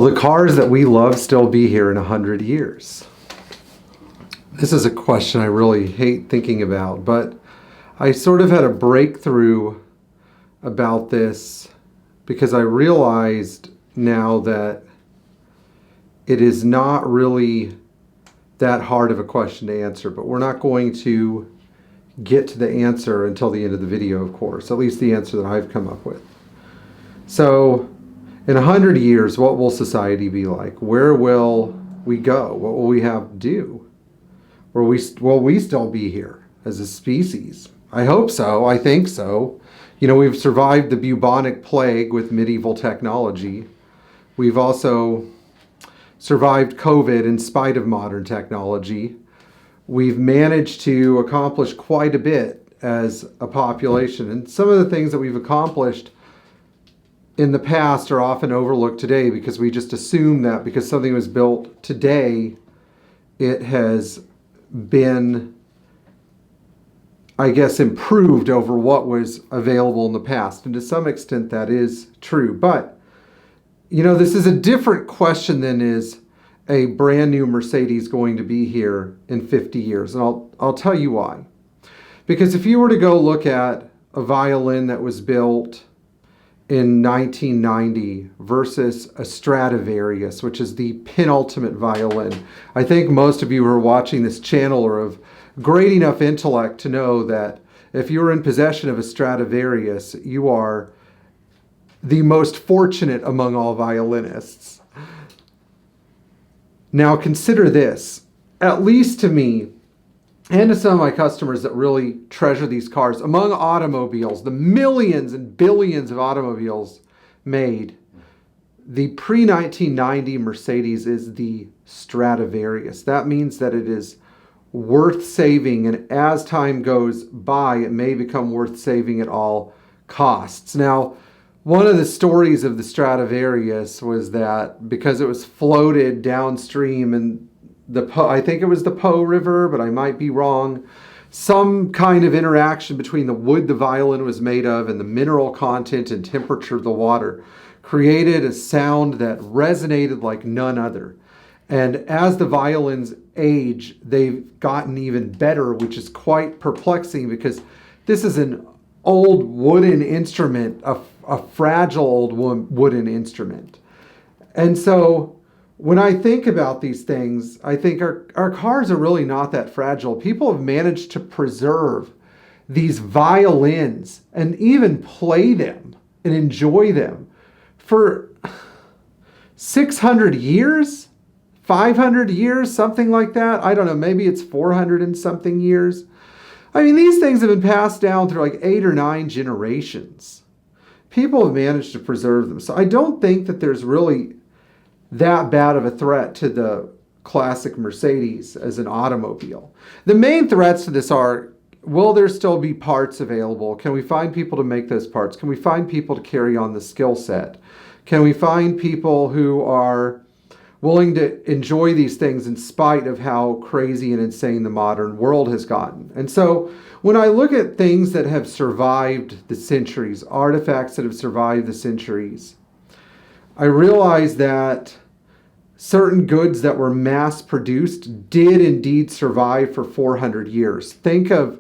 Will the cars that we love still be here in 100 years? This is a question I really hate thinking about, but I sort of had a breakthrough about this because I realized now that it is not really that hard of a question to answer, but we're not going to get to the answer until the end of the video, of course, at least the answer that I've come up with. So in 100 years, what will society be like? Where will we go? What will we have to do? Will we still be here as a species? I hope so. I think so. You know, we've survived the bubonic plague with medieval technology. We've also survived COVID in spite of modern technology. We've managed to accomplish quite a bit as a population. And some of the things that we've accomplished in the past are often overlooked today because we just assume that because something was built today, it has been, I guess, improved over what was available in the past. And to some extent that is true. But, you know, this is a different question than is a brand new Mercedes going to be here in 50 years. And I'll tell you why. Because if you were to go look at a violin that was built in 1990 versus a Stradivarius, which is the penultimate violin. I think most of you who are watching this channel are of great enough intellect to know that if you're in possession of a Stradivarius, you are the most fortunate among all violinists. Now consider this, at least to me, and to some of my customers that really treasure these cars, among automobiles, the millions and billions of automobiles made, the pre-1990 Mercedes is the Stradivarius. That means that it is worth saving, and as time goes by, it may become worth saving at all costs. Now, one of the stories of the Stradivarius was that because it was floated downstream and I think it was the Po River, but I might be wrong. Some kind of interaction between the wood the violin was made of and the mineral content and temperature of the water created a sound that resonated like none other. And as the violins age, they've gotten even better, which is quite perplexing because this is an old wooden instrument, a fragile old wooden instrument. And so when I think about these things, I think our cars are really not that fragile. People have managed to preserve these violins and even play them and enjoy them for 600 years, 500 years, something like that. I don't know, maybe it's 400 and something years. I mean, these things have been passed down through like 8 or 9 generations. People have managed to preserve them. So I don't think that there's really that bad of a threat to the classic Mercedes as an automobile. The main threats to this are, will there still be parts available? Can we find people to make those parts? Can we find people to carry on the skill set? Can we find people who are willing to enjoy these things in spite of how crazy and insane the modern world has gotten? And so when I look at things that have survived the centuries, artifacts that have survived the centuries, I realize that certain goods that were mass produced did indeed survive for 400 years. Think of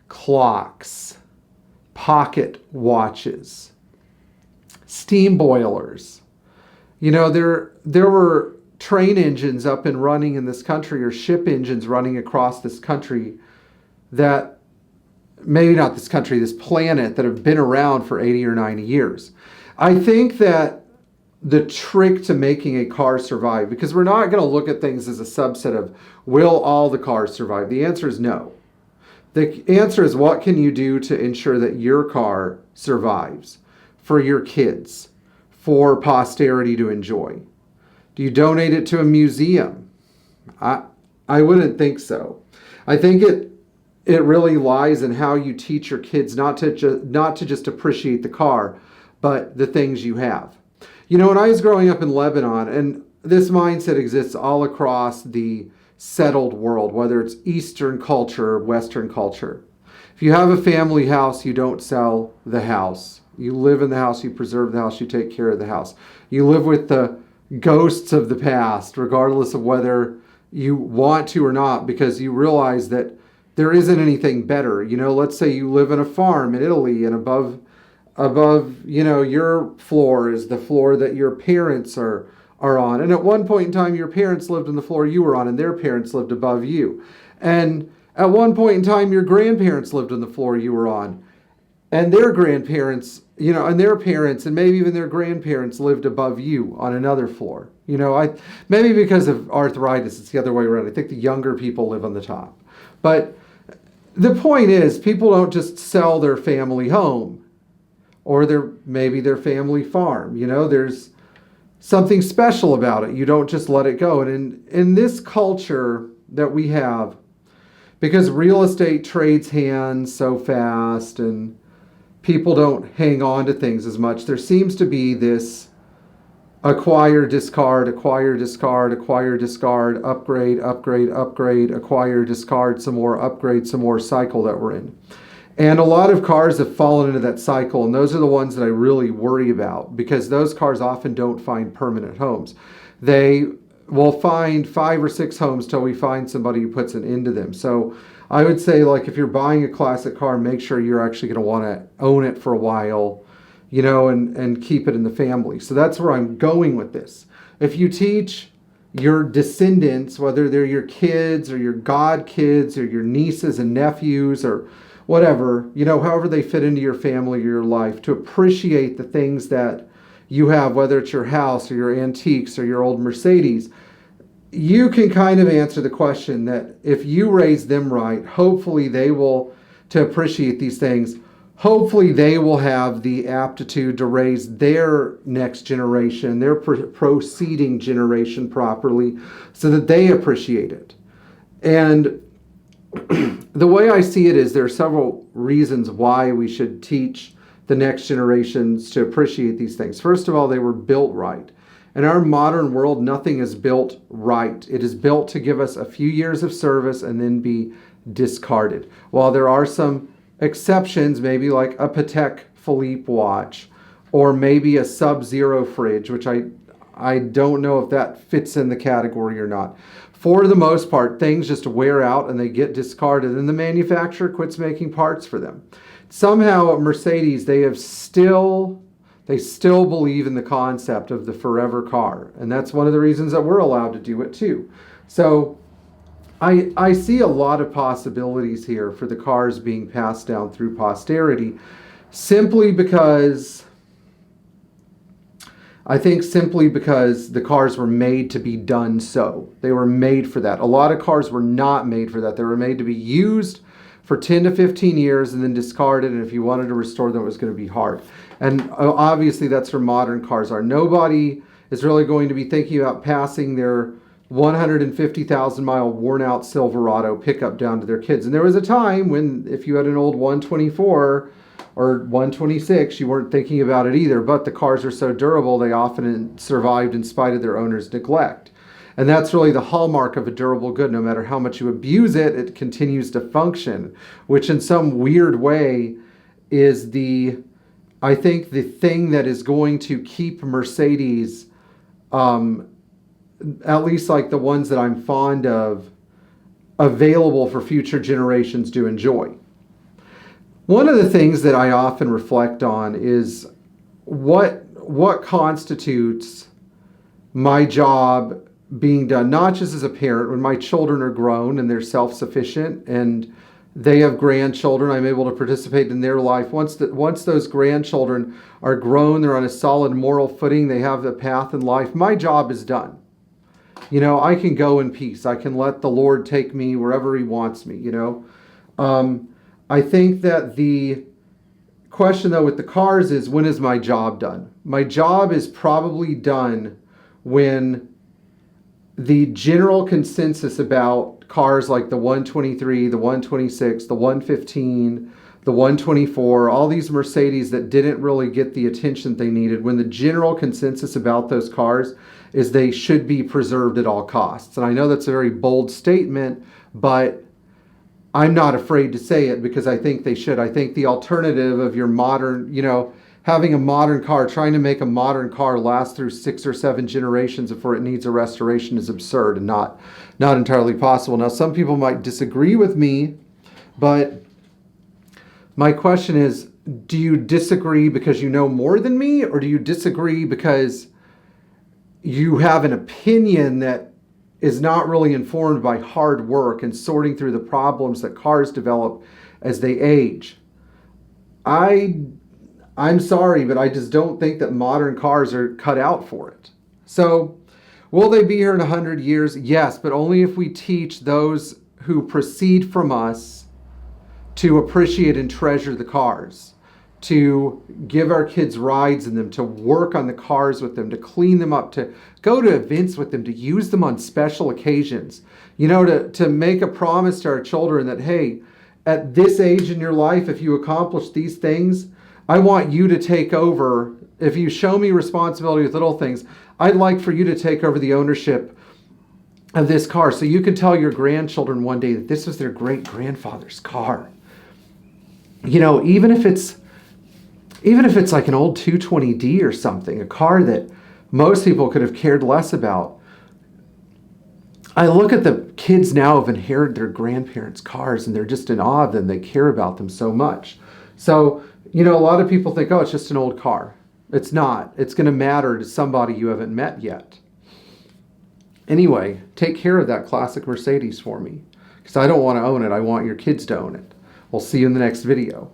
clocks, pocket watches, steam boilers. You know, there were train engines up and running in this country, or ship engines running across this country that, maybe not this country, this planet, that have been around for 80 or 90 years. I think that the trick to making a car survive, because we're not going to look at things as a subset of, will all the cars survive? The answer is no. The answer is, what can you do to ensure that your car survives for your kids, for posterity to enjoy? Do you donate it to a museum? I wouldn't think so. I think it really lies in how you teach your kids not to just appreciate the car, but the things you have. You know, when I was growing up in Lebanon, and this mindset exists all across the settled world, whether it's Eastern culture or Western culture. If you have a family house, you don't sell the house. You live in the house, you preserve the house, you take care of the house. You live with the ghosts of the past, regardless of whether you want to or not, because you realize that there isn't anything better. You know, let's say you live in a farm in Italy, and above, you know, your floor is the floor that your parents are on. And at one point in time, your parents lived on the floor you were on, and their parents lived above you. And at one point in time, your grandparents lived on the floor you were on, and their grandparents, you know, and their parents, and maybe even their grandparents lived above you on another floor. You know, maybe because of arthritis, it's the other way around. I think the younger people live on the top. But the point is, people don't just sell their family home or maybe their family farm. You know, there's something special about it. You don't just let it go. And in this culture that we have, because real estate trades hands so fast and people don't hang on to things as much, there seems to be this acquire, discard, acquire, discard, acquire, discard, upgrade, upgrade, upgrade, acquire, discard, some more, upgrade, some more cycle that we're in. And a lot of cars have fallen into that cycle, and those are the ones that I really worry about, because those cars often don't find permanent homes. They will find 5 or 6 homes till we find somebody who puts an end to them. So I would say, like, if you're buying a classic car, make sure you're actually going to want to own it for a while, you know, and keep it in the family. So that's where I'm going with this. If you teach your descendants, whether they're your kids or your godkids or your nieces and nephews or whatever, you know, however they fit into your family or your life, to appreciate the things that you have, whether it's your house or your antiques or your old Mercedes, you can kind of answer the question that if you raise them right, hopefully they will, to appreciate these things, hopefully they will have the aptitude to raise their next generation, their proceeding generation properly, so that they appreciate it. And the way I see it is there are several reasons why we should teach the next generations to appreciate these things. First of all, they were built right. In our modern world, nothing is built right. It is built to give us a few years of service and then be discarded. While there are some exceptions, maybe like a Patek Philippe watch, or maybe a Sub-Zero fridge, which I don't know if that fits in the category or not. For the most part, things just wear out and they get discarded, and the manufacturer quits making parts for them. Somehow at Mercedes, they still believe in the concept of the forever car, and that's one of the reasons that we're allowed to do it too. So I see a lot of possibilities here for the cars being passed down through posterity, simply because the cars were made to be done so. They were made for that. A lot of cars were not made for that. They were made to be used for 10 to 15 years and then discarded, and if you wanted to restore them, it was going to be hard. And obviously that's where modern cars are. Nobody is really going to be thinking about passing their 150,000 mile worn out Silverado pickup down to their kids. And there was a time when if you had an old 124 or 126, you weren't thinking about it either, but the cars are so durable, they often survived in spite of their owner's neglect. And that's really the hallmark of a durable good. No matter how much you abuse it, it continues to function, which in some weird way is I think the thing that is going to keep Mercedes, at least like the ones that I'm fond of, available for future generations to enjoy. One of the things that I often reflect on is what constitutes my job being done, not just as a parent. When my children are grown and they're self-sufficient and they have grandchildren, I'm able to participate in their life. Once those grandchildren are grown, they're on a solid moral footing, they have a path in life, my job is done. You know, I can go in peace. I can let the Lord take me wherever He wants me, you know. I think that the question, though, with the cars is, when is my job done? My job is probably done when the general consensus about cars like the 123, the 126, the 115, the 124, all these Mercedes that didn't really get the attention they needed, when the general consensus about those cars is they should be preserved at all costs. And I know that's a very bold statement, but I'm not afraid to say it because I think they should. I think the alternative of your modern, you know, having a modern car, trying to make a modern car last through 6 or 7 generations before it needs a restoration is absurd and not entirely possible. Now, some people might disagree with me, but my question is, do you disagree because you know more than me, or do you disagree because you have an opinion that is not really informed by hard work and sorting through the problems that cars develop as they age? I'm sorry, but I just don't think that modern cars are cut out for it. So, will they be here in 100 years? Yes, but only if we teach those who proceed from us to appreciate and treasure the cars, to give our kids rides in them, to work on the cars with them, to clean them up, to go to events with them, to use them on special occasions. You know, to make a promise to our children that, hey, at this age in your life, if you accomplish these things, I want you to take over. If you show me responsibility with little things, I'd like for you to take over the ownership of this car so you can tell your grandchildren one day that this was their great-grandfather's car. You know, even if it's like an old 220D or something, a car that most people could have cared less about. I look at the kids now who've inherited their grandparents' cars and they're just in awe of them. They care about them so much. So, you know, a lot of people think, oh, it's just an old car. It's not. It's going to matter to somebody you haven't met yet. Anyway, take care of that classic Mercedes for me, because I don't want to own it. I want your kids to own it. We'll see you in the next video.